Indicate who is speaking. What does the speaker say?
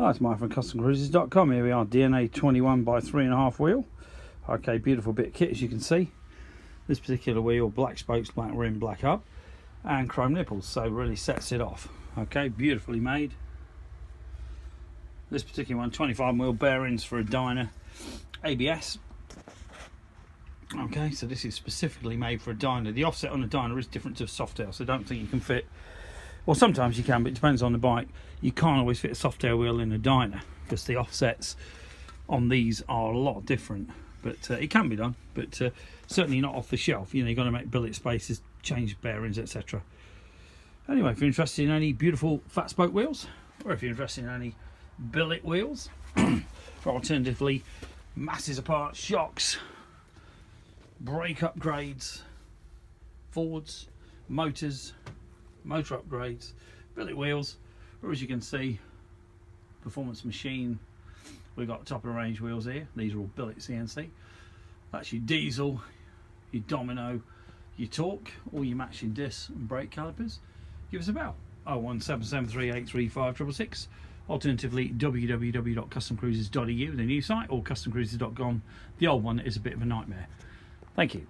Speaker 1: Hi, it's Mike from CustomCruisers.com. Here we are, DNA 21 by 3.5 wheel. Okay, beautiful bit of kit as you can see. This particular wheel, black spokes, black rim, black hub, and chrome nipples, so really sets it off. Okay, beautifully made. This particular one, 25mm bearings for a Dyna ABS. Okay, so this is specifically made for a Dyna. The offset on a Dyna is different to a Softail, so don't think you can fit. Well, sometimes you can, but it depends on the bike. You can't always fit a Softail wheel in a Dyna because the offsets on these are a lot different. But it can be done, but certainly not off the shelf. You know, you've got to make billet spaces, change bearings, etc. Anyway, if you're interested in any beautiful fat spoke wheels, or if you're interested in any billet wheels, or alternatively, masses apart shocks, brake upgrades, Fords, motors, motor upgrades, billet wheels, or as you can see, performance machine. We've got top of the range wheels here. These are all billet CNC. That's your diesel, your domino, your torque, all your matching discs and brake calipers. Give us a bell. 01773835666. Alternatively, www.customcruisers.eu, the new site, or customcruisers.com. The old one is a bit of a nightmare. Thank you.